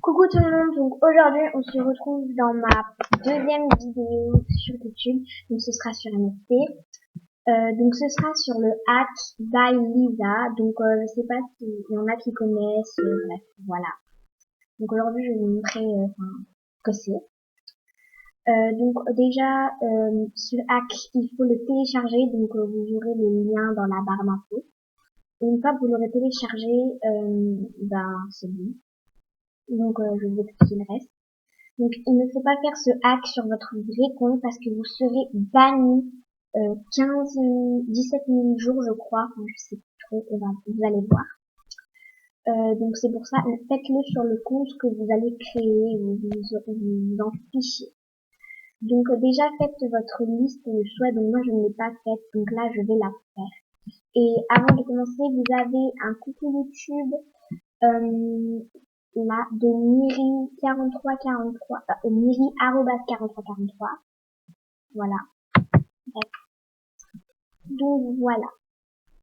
Coucou tout le monde, donc aujourd'hui on se retrouve dans ma deuxième vidéo sur YouTube, donc ce sera sur NFT, donc ce sera sur le hack by Lisa, donc je sais pas s'il y en a qui connaissent, bref, voilà. Donc aujourd'hui je vais vous montrer ce que c'est. Donc déjà ce hack il faut le télécharger, donc vous aurez le lien dans la barre d'infos. Et une fois que vous l'aurez téléchargé, c'est bon. Donc je vais vous expliquer le reste. Donc il ne faut pas faire ce hack sur votre vrai compte parce que vous serez banni 17 000 jours je crois, enfin, je sais plus trop, vous allez voir. Donc c'est pour ça, faites-le sur le compte que vous allez créer, vous en fichez. Donc déjà faites votre liste de souhaits, donc moi je ne l'ai pas faite, donc là je vais la faire. Et avant de commencer, vous avez un coucou YouTube là de Miri 4343, Miri @4343. Voilà. Donc voilà.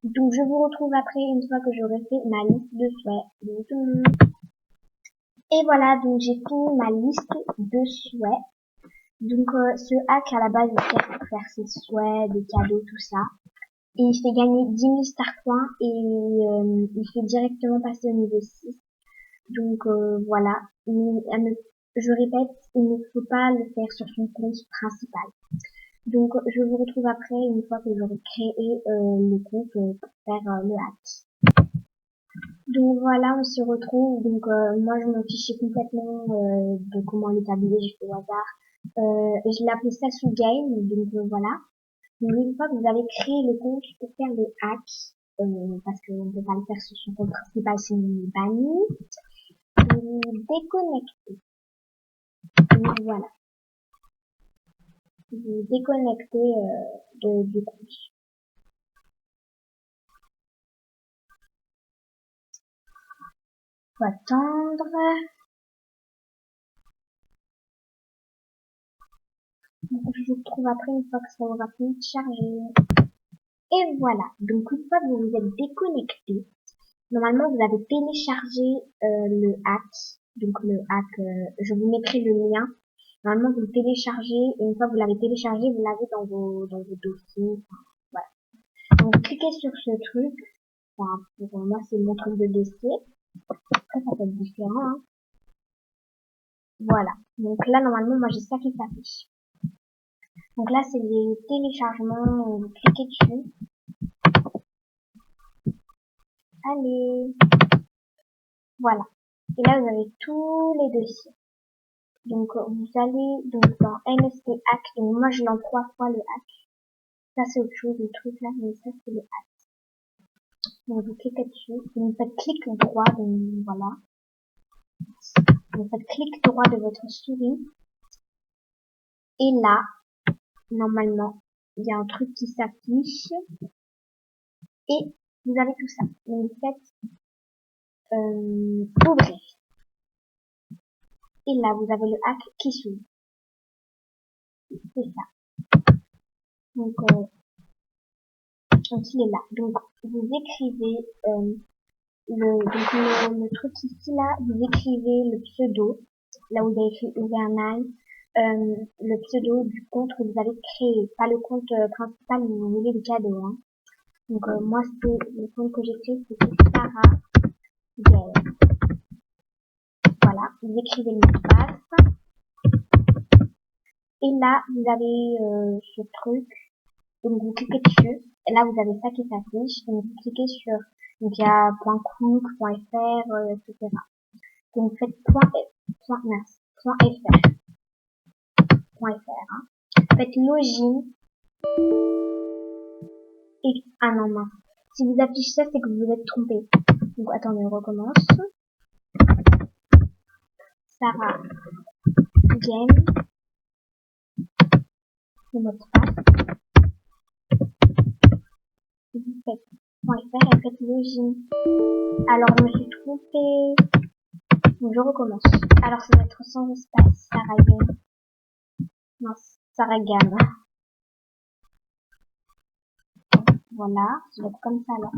Donc je vous retrouve après une fois que j'aurai fait ma liste de souhaits. Et voilà, donc j'ai fini ma liste de souhaits. Donc ce hack à la base il sert pour faire ses souhaits, des cadeaux, tout ça. Et il fait gagner 10 000 star points et il fait directement passer au niveau 6. Donc voilà, je répète, il ne faut pas le faire sur son compte principal. Donc je vous retrouve après une fois que j'aurai créé le compte pour faire le hack. Donc voilà, on se retrouve. Donc moi je m'en fichais complètement de comment l'établir, j'ai fait au hasard. Et je l'ai appelé Sasu Game, donc voilà. Donc une fois que vous avez créé le compte pour faire le hack, parce qu'on ne peut pas le faire sur son compte principal sinon il est banni, vous déconnectez. Donc voilà. Vous déconnectez du compte. Faut attendre. Donc, je vous retrouve après une fois que ça aura fini de charger. Et voilà. Donc une fois que vous vous êtes déconnecté, normalement vous avez téléchargé le hack. Donc le hack, je vous mettrai le lien. Normalement vous le téléchargez et une fois que vous l'avez téléchargé, vous l'avez dans vos dossiers. Enfin, voilà. Donc cliquez sur ce truc. Enfin, pour moi c'est mon truc de dossier. Après ça peut être différent. Hein. Voilà. Donc là normalement moi j'ai ça qui s'affiche. Donc là c'est les téléchargements. Vous cliquez dessus. Allez. Voilà. Et là vous avez tous les dossiers. Donc vous allez donc dans NFT hack. Donc moi je l'en 3 fois le hack. Ça c'est autre chose, le truc là, mais ça c'est le hack. Donc vous cliquez dessus, vous faites clic droit, donc voilà. Vous faites clic droit de votre souris. Et là, normalement, il y a un truc qui s'affiche. Et vous avez tout ça. Donc vous faites ouvrir. Et là, vous avez le hack qui s'ouvre. C'est ça. Donc il est là. Donc vous écrivez le truc ici là, vous écrivez le pseudo, là où vous avez écrit username, le pseudo du compte que vous avez créé, pas le compte principal où vous voulez le cadeau. Hein. Donc moi c'est le compte que j'ai créé, c'était Sarah Gaël. Voilà, vous écrivez le mot de passe. Et là vous avez ce truc, donc vous cliquez dessus. Et là vous avez ça qui s'affiche, donc vous cliquez sur, donc il y a .cook, .fr, etc. Donc vous faites .fr, hein. Faites login et ah non mince. Si vous affichez ça, c'est que vous vous êtes trompé. Donc attendez, on recommence. Sarah Game, le mot de passe. Vous faites .fr et faites login. Alors je me suis trompée. Donc je recommence. Alors ça va être sans espace. Sarah Game. Non, Sarah Game. Voilà, ça va être comme ça là.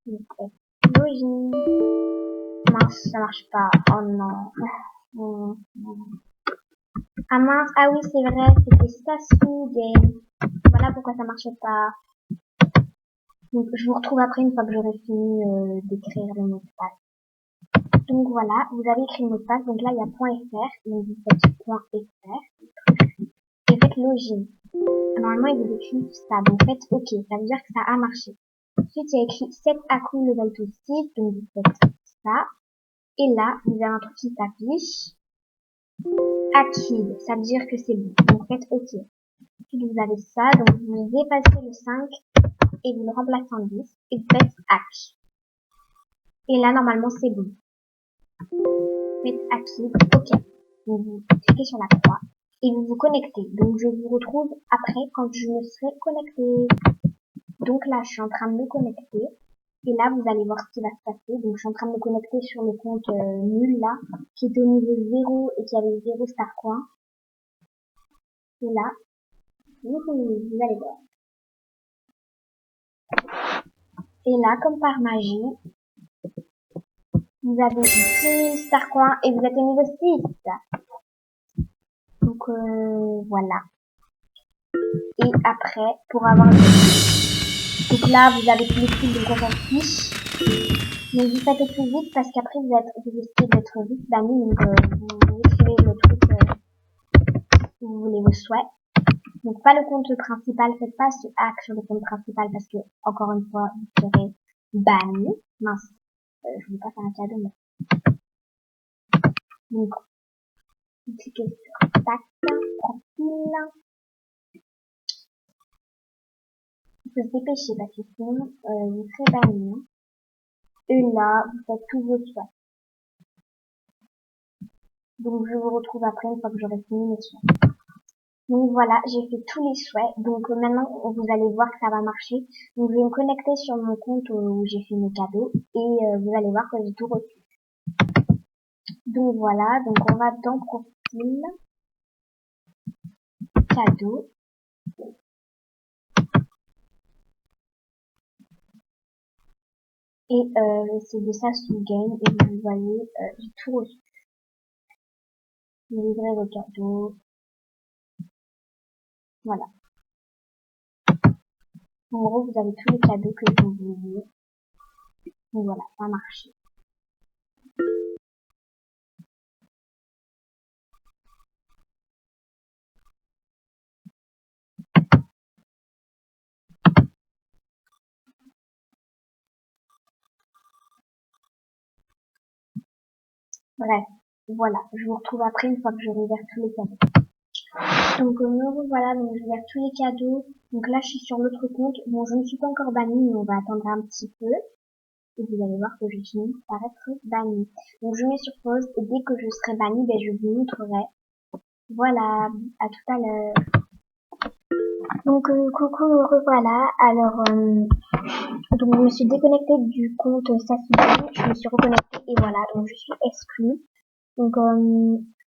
Donc login. Mince. mince, ça marche pas. Oh non. Ah mince, ah oui, c'est vrai, c'était Sasu Game. Voilà pourquoi ça marchait pas. Donc, je vous retrouve après une fois que j'aurai fini d'écrire le mot de passe. Donc voilà, vous avez écrit le mot de passe. Donc là, il y a .fr. Donc vous faites .fr. Et faites login. Normalement, il vous écrit ça. Donc faites OK. Ça veut dire que ça a marché. Ensuite, il y a écrit set account level to Steve. Donc vous faites ça. Et là, vous avez un truc qui s'affiche. Active. Ça veut dire que c'est bon. Donc faites OK. Ensuite, vous avez ça. Donc vous effacez le 5 et vous le remplacez en 10. Et vous faites hack. Et là, normalement, c'est bon. Faites active. OK. Donc vous cliquez sur la croix. Et vous vous connectez. Donc je vous retrouve après quand je me serai connectée. Donc là, je suis en train de me connecter. Et là, vous allez voir ce qui va se passer. Donc je suis en train de me connecter sur le compte nul là, qui était au niveau 0 et qui avait 0 star coin. Et là, vous allez voir. Et là, comme par magie, vous avez 10 000 star coins et vous êtes au niveau 6. Donc voilà. Et après, pour avoir donc là, vous avez tous les trucs de quoi s'affiche. Donc vous faites au plus vite parce qu'après vous risquez d'être vite banni. Donc vous écrivez le truc vous voulez vos souhaits. Donc pas le compte principal, faites pas ce hack sur le compte principal parce que encore une fois vous serez banni. Mince, je voulais pas faire un cadeau mais. Donc vous cliquez sur tac, profil. Il faut se dépêcher parce que sinon vous serez banni. Et là, vous faites tous vos souhaits. Donc je vous retrouve après une fois que j'aurai fini mes souhaits. Donc voilà, j'ai fait tous les souhaits. Donc maintenant, vous allez voir que ça va marcher. Donc je vais me connecter sur mon compte où j'ai fait mes cadeaux. Et vous allez voir que j'ai tout reçu. Donc voilà, donc on va dans profil, cadeaux. Et c'est de ça sous game. Et vous voyez, j'ai tout reçu. J'ai livré vos cadeaux. Voilà. En gros, vous avez tous les cadeaux que vous voulez. Donc voilà, ça a marché. Bref, voilà, je vous retrouve après une fois que j'aurai ouvert tous les cadeaux. Donc me revoilà, donc je vais tous les cadeaux. Donc là je suis sur l'autre compte. Bon, je ne suis pas encore bannie, mais on va attendre un petit peu. Et vous allez voir que je finis par être bannie. Donc je mets sur pause et dès que je serai bannie, ben, je vous montrerai. Voilà, à tout à l'heure. Donc coucou, me revoilà. Alors donc je me suis déconnectée du compte Sasuke, je me suis reconnectée et voilà, donc je suis exclue. Donc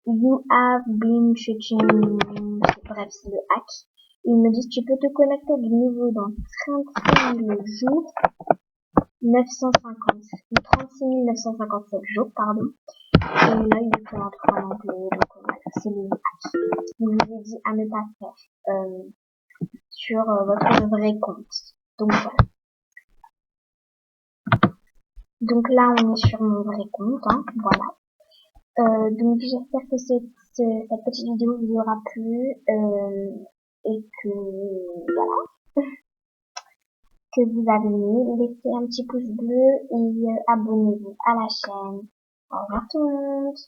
you have been checking, bref c'est le hack. Ils me disent tu peux te connecter de nouveau dans 36 000 jours, 36 957 jours, pardon. Et là il faut entrer en anglais, donc voilà, c'est le hack. Donc je vous ai dit à ne pas faire sur votre vrai compte. Donc voilà. Donc là on est sur mon vrai compte, hein, voilà. Donc j'espère que cette petite vidéo vous aura plu et que voilà, que vous avez aimé. Laissez un petit pouce bleu et abonnez-vous à la chaîne. Au revoir tout le monde.